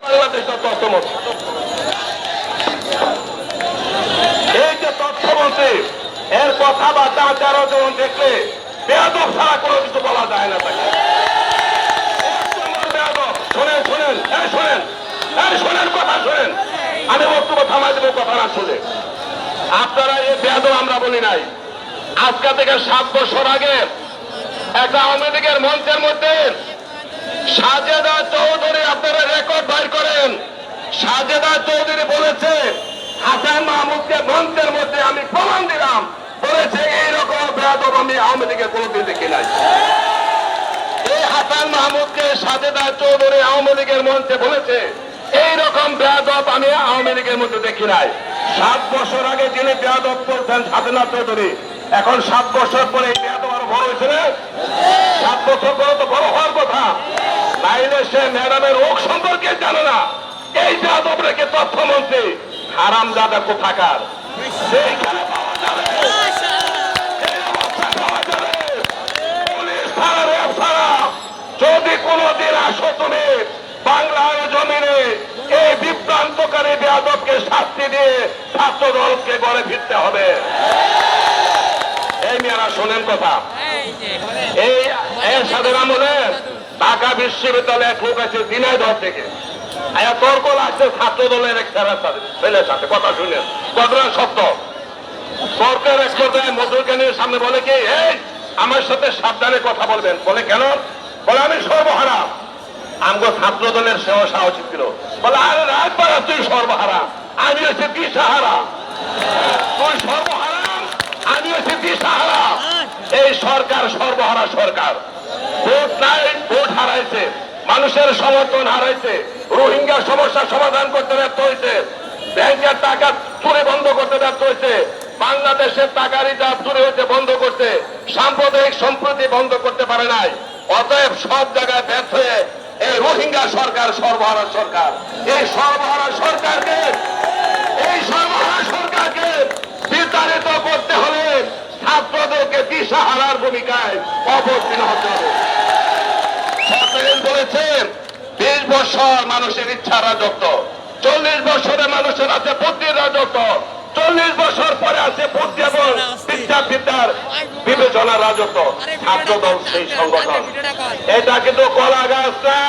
বাংলাদেশের তথ্যমন্ত্রী, এই যে তথ্যমন্ত্রী এর কথাবার্তা আচরণ দেখলে বেয়াদব ছাড়া কোনো কিছু বলা যায় না তাকে। শোনেন শোনেন শোনেন শোনেন কথা শোনেন, আমি বক্তব্য থামাই দেবো কথা না শুনে। আপনারা এই বেয়াদব আমরা বলি নাই। আজকে থেকে 7 বছর আগে একটা আওয়ামী লীগের মঞ্চের মধ্যে সাজেদা চৌধুরী, আপনারা রেকর্ড বাইর করেন, সাজেদা চৌধুরী বলেছে হাসান মাহমুদকে মঞ্চের মধ্যে আমি প্রমাণ দিলাম, বলেছে এইরকম বেয়াদব আমি আওয়ামী লীগের কোনোদিন দেখি নাই। এই হাসান মাহমুদকে সাজেদা চৌধুরী আওয়ামী লীগের মঞ্চে বলেছে এইরকম বেয়াদব আমি আওয়ামী লীগের মধ্যে দেখি নাই। 7 বছর আগে যিনি বেয়াদব করছেন সাজেদা চৌধুরী, এখন 7 বছর পরে এই বেয়াদব আরো বড় হয়েছে না? 7 বছর পরে তো বড় হওয়ার কথা। নাইলে সে ম্যাডামের রোগ সম্পর্কে জানে না। এই বেয়াদব রেখে তথ্যমন্ত্রী হারামজাদা কোথাকার সেইখানে পাওয়া যাবে। যদি কোনদিন আসো তুমি বাংলার জমিনে এই বিভ্রান্তকারী বেয়াদবকে শাস্তি দিয়ে ছাত্র দলকে গড়ে ফিরতে হবে। এই মেয়েরা শোনেন কথা, এই এর সাথে আমলে ঢাকা বিশ্ববিদ্যালয়ে এক লোক আছে ঝিনাইদহ থেকে, তর্ক লাগছে ছাত্র দলের এক ছেলের সাথে, কথা শুনেন কতটা সত্য। তর্কের এক পর্যায়ে মজুর জ্ঞানীর সামনে বলে কি, এই আমার সাথে সাবধানে কথা বলবেন। বলে কেন? বলে আমি সর্বহারা। আমগো ছাত্র দলের সেবা সাহস ছিল। বলে আরে রাজবার তুই সর্বহারা, আমি হচ্ছে দিশাহারা। তুই সর্বহারা, আমি হচ্ছে দিশাহারা। এই সরকার সর্বহারা সরকার। ভোট নাই, ভোট হারাইছে, মানুষের সমর্থন হারাইছে, রোহিঙ্গা সমস্যার সমাধান করতে ব্যর্থ হয়েছে, ব্যাংকের টাকা চুরি বন্ধ করতে ব্যর্থ হয়েছে, বাংলাদেশের টাকা রিজার্ভ চুরি হয়েছে বন্ধ করতে, সাম্প্রদায়িক সম্প্রীতি বন্ধ করতে পারে নাই। অতএব সব জায়গায় ব্যর্থ হয়ে এই রোহিঙ্গা সরকার সর্বহারা সরকার। এই সর্বহারা সরকারকে বিতাড়িত করতে হলে ছাত্রদেরকে দিশাহারার ভূমিকায় অবতীর্ণ হতে হবে। বলেছেন 20 বছর মানুষের ইচ্ছা রাজত্ব, 40 বছরে মানুষের আছে বুদ্ধির রাজত্ব, 40 বছর পরে আছে বুদ্ধি এবং বিদ্যার বিবেচনার রাজত্ব। ছাত্র দল সেই সংগঠন। এটা কিন্তু কলা গাছ না,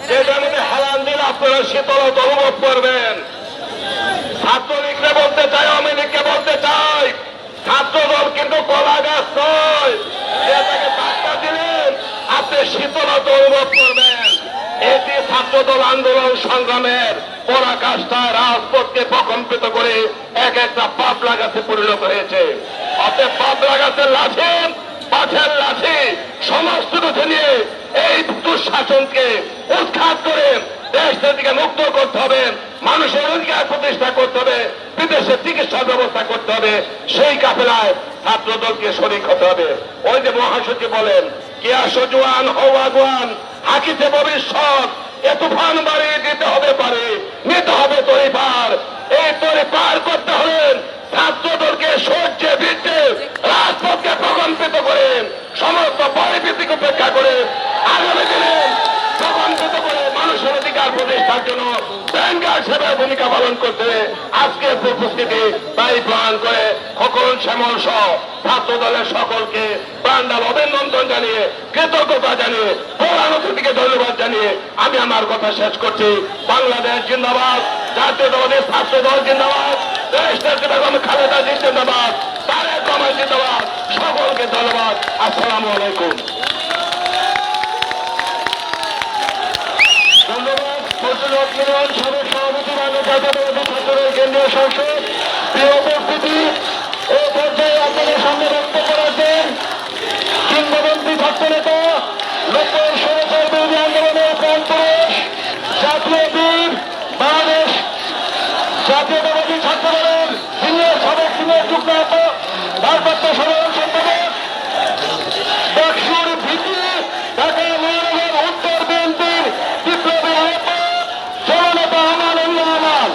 যেটা যদি হেলান দিলে আপনারা শীতলতা অনুভব করবেন। ছাত্রলীগকে বলতে চাই, আওয়ামী লীগকে বলতে চাই, ছাত্র দল কিন্তু কলা গাছ নয়, যেটাকে ধাক্কা দিলেন আপনি শীতলতা অনুভব করবেন। এটি ছাত্রদল আন্দোলন সংগ্রামের পরাকাষ্ঠায় রাজপথকে প্রকম্পিত করে এক একটা পাবলা গাছে পরিণত হয়েছে। অতএব পাবলা গাছের লাঠি, পাথের লাঠি সমস্ত কিছু নিয়ে এই দুঃশাসনকে উৎখাত করে দেশটা থেকে মুক্ত করতে হবে, মানুষের অধিকার প্রতিষ্ঠা করতে হবে, বিদেশে চিকিৎসা ব্যবস্থা করতে হবে। সেই কাফেলায় ছাত্র দলকে শরীক হতে হবে। ওই যে মহাসচিব বলেন, কিয়া সজুয়ান হওয়াগুয়ান হাকিতে ভবিষ্যৎ, এ তুফান বাড়িয়ে দিতে হবে পারে, নিতে হবে তরি পার। এই তরি পার করতে হলেন ছাত্র দলকে সহ্যে বৃদ্ধে রাজপথকে প্রকম্পিত করেন, সমস্ত পরিস্থিতিকে উপেক্ষা করে আগামী দিনে প্রকম্পিত করে মানুষের অধিকার প্রতিষ্ঠার জন্য ব্যাংকার সেবার ভূমিকা পালন করতে আজকের উপস্থিতি তাই প্রমাণ করে খোকন শ্যামল সহ ছাত্র দলের সকলকে প্রাণডাল অভিনন্দন জানিয়ে, কৃতজ্ঞতা জানিয়ে, প্রধান অতিথিকে ধন্যবাদ জানিয়ে আমি আমার কথা শেষ করছি। বাংলাদেশ জিন্দাবাদ, জাতীয়তাবাদী ছাত্র দল জিন্দাবাদ, দেশনেত্রী বেগম খালেদা জিয়া জিন্দাবাদ, তারেক রহমান জিন্দাবাদ। সকলকে ধন্যবাদ। আসসালামু আলাইকুম। ধন্যবাদ। সভাপতি জাতীয়তাবাদী ছাত্রদল কেন্দ্রীয় সংসদ, প্রিয় উপস্থিতি, এই পর্যায়ে আপনাদের সামনে বক্তব্য রাখবেন কিংবদন্তি ছাত্রনেতা, 90 সরকার বিরোধী আন্দোলনের প্রাণপুরুষ, জাতীয় বীর, বাংলাদেশ জাতীয়তাবাদী ছাত্রদলের সিনিয়র সাবেক সিনিয়র যুগ্ম ভারপ্রাপ্ত সাধারণ সম্পাদক, ডাকসুর ভিত্তি ঢাকা মহানগর উত্তর বিএনপির বিপ্লবী আহ্বায়ক জননেতা আমান উল্লাহ আমান।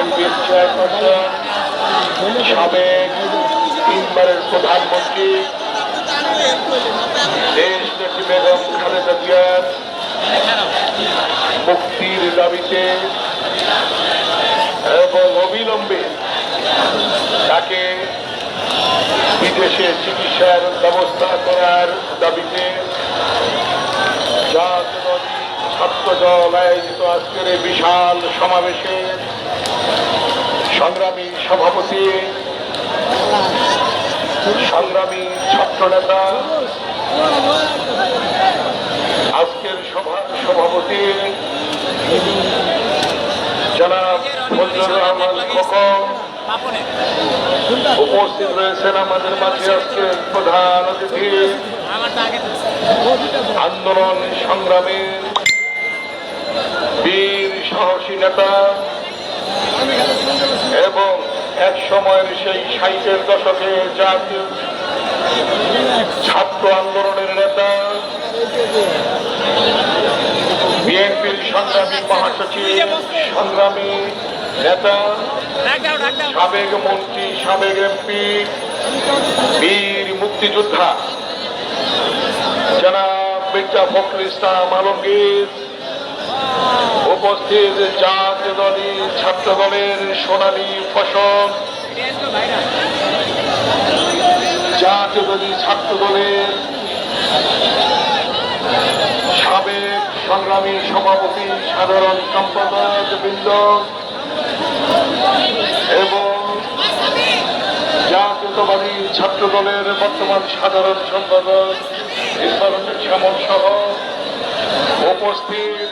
বিএনপির চেয়ারপারসন, সাবেক তিনবারের প্রধানমন্ত্রী দেশ নেত্রী বেগম খালেদা জিয়ার মুক্তির দাবিতে এবং অবিলম্বে তাকে বিদেশে চিকিৎসার ব্যবস্থা করার দাবিতে জাতীয় ছাত্রদল আয়োজিত আজকের এই বিশাল সমাবেশে সংগ্রামী সভাপতি, সংগ্রামী ছাত্রনেতা, আজকের সভাপতি জনাব ফজলুর রহমান খোকন, উপস্থিত রয়েছেন আমাদের মাঝে আজকের প্রধান অতিথি, আন্দোলন সংগ্রামের বীর সাহসী নেতা এবং এক সময়ের সেই 60-এর দশকে জাতীয় ছাত্র আন্দোলনের নেতা, বিএনপির সংগ্রামী মহাসচিব, সংগ্রামী নেতা, সাবেক মন্ত্রী, সাবেক এমপি, বীর মুক্তিযোদ্ধা জনাব মির্জা ফখরুল ইসলাম আলমগীর, উপস্থিত জাতীয় দলী ছাত্র দলের সোনালী ফসল, জাতীয় দলী ছাত্র দলের সাবেক সংগ্রামী সভাপতি, সাধারণ সম্পাদক বৃন্দ এবং জাতীয়তাবাদী ছাত্র দলের বর্তমান সাধারণ সম্পাদক ইসমাইল শ্যামল সহ উপস্থিত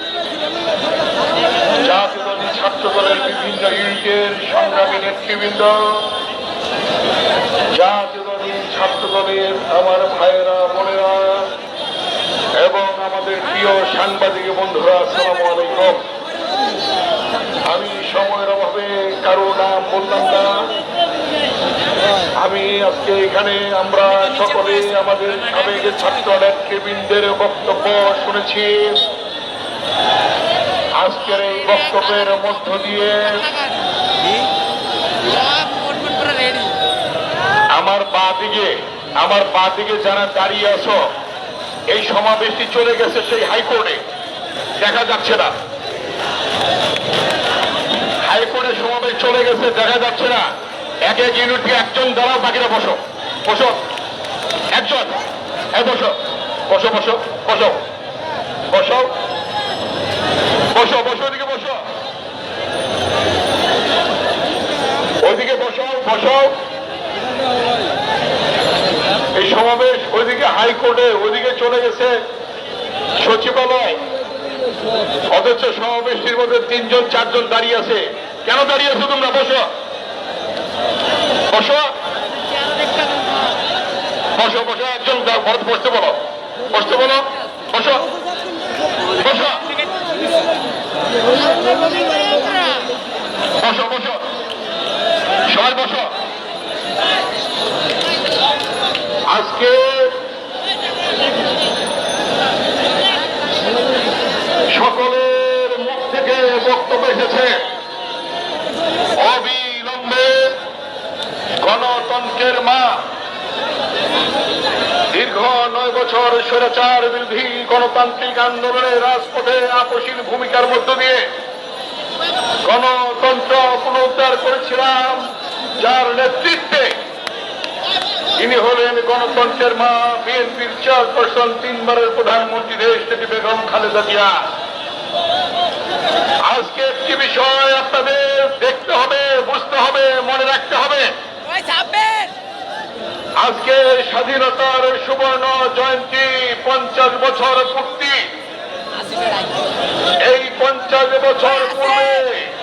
জাতীয়তাবাদী ছাত্র দলের বিভিন্ন ইউনিটের সংগ্রামী নেতৃবৃন্দ, জাতীয়তাবাদী ছাত্র দলের আমার ভাইয়েরা, বোনেরা এবং আমাদের প্রিয় সাংবাদিক বন্ধুরা, আসসালামু আলাইকুম। আমি সময়ের অভাবে কারো নাম বললাম না। আমি আজকে এখানে আমরা সকলে আমাদের সাবেক ছাত্র নেতৃবৃন্দের বক্তব্য শুনেছি। আজকের এই বক্তব্যের মধ্য দিয়ে আমার বাঁ দিকে যারা দাঁড়িয়ে আছো, এই সমাবেশটি চলে গেছে সেই হাইকোর্টে, দেখা যাচ্ছে না। হাইকোর্টে সমাবেশ চলে গেছে, দেখা যাচ্ছে না। এক এক ইউনিটকে একজন দাঁড়াও, বাকিরা বসো বসো, একজন বসো বসো বসো বসো বসো বসো বসো, ওইদিকে বসো, ওইদিকে বসো বসো। এই সমাবেশ ওইদিকে হাইকোর্টে, ওইদিকে চলে গেছে সচিবালয়, অথচ সমাবেশটির মধ্যে 3জন 4জন দাঁড়িয়ে আছে। কেন দাঁড়িয়ে আছো তোমরা? বসো বসো বসো বসো, একজন বসতে বলো, বসতে বলো, বসো বসো বসো বসো, সবাই বসো। আজকে সকলের মুখ থেকে বক্তব্য এসেছে, অবিলম্বে গণতন্ত্রের মা, দীর্ঘ 9 বছর স্বৈরাচার বিরোধী গণতান্ত্রিক আন্দোলনে রাজপথে আপসীন ভূমিকার মধ্য দিয়ে গণতন্ত্র পুনরুদ্ধার করেছিলাম, যার নেতৃত্বে ইনি হলেন গণতন্ত্রের মা, বিএনপির চেয়ারপারসন, 3বারের প্রধানমন্ত্রী দেশ নেত্রী বেগম খালেদা জিয়া। আজকে একটি বিষয় আপনাদের দেখতে হবে, বুঝতে হবে, মনে রাখতে হবে। আজকে স্বাধীনতার সুবর্ণ জয়ন্তী, 50 বছর পূর্তি। এই 50 বছর পূর্বে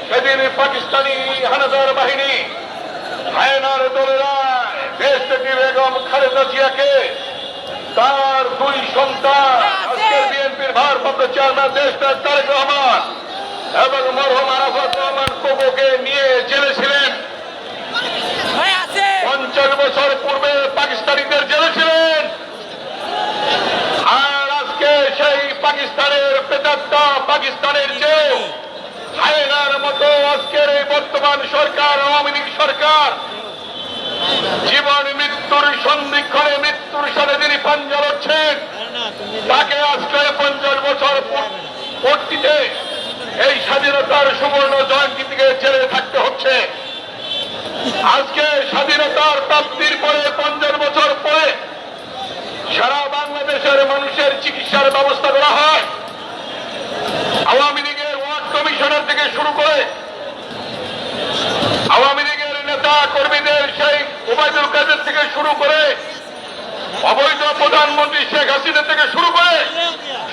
সেদিন পাকিস্তানি হানাদার বাহিনী, হায়নার দলেরা দেশ নেত্রী বেগম খালেদা জিয়াকে, তার 2 সন্তান, আজকের বিএনপির ভারপ্রাপ্ত চেয়ারম্যান দেশটা তারেক রহমান এবং মরহুম আরাফাত রহমান কোকোকে নিয়ে জেলে ছিলেন। 50 বছর পূর্বে পাকিস্তানিদের জেলে ছিলেন। আর আজকে সেই পাকিস্তানের প্রেতাত্মা, পাকিস্তানের চেয়ে হায়নার মতো আজকের এই বর্তমান বর্তমান সরকার আওয়ামী লীগ সরকার জীবন মৃত্যুর সন্ধিক্ষণে মৃত্যুর সাথে যিনি পাঞ্জা লড়ছেন তাকে আজকে 50 বছর পূর্তিতে এই স্বাধীনতার সুবর্ণ জয়ন্তী থেকে জেলে থাকতে হচ্ছে। আজকে স্বাধীনতার প্রাপ্তির পরে 50 বছর পরে সারা বাংলাদেশের মানুষের চিকিৎসার ব্যবস্থা করা হয়। আওয়ামী লীগের ওয়ার্ড কমিশনার থেকে শুরু করে আওয়ামী লীগের নেতা কর্মীদের সেই ওবায়দুল কাদের থেকে শুরু করে অবৈধ প্রধানমন্ত্রী শেখ হাসিনা থেকে শুরু করে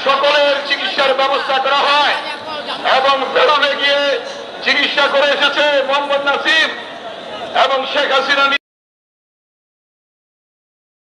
সকলের চিকিৎসার ব্যবস্থা করা হয় এবং বেরোনে গিয়ে চিকিৎসা করে এসেছে মোহাম্মদ নাসিম এবং শেখ হাসিনা।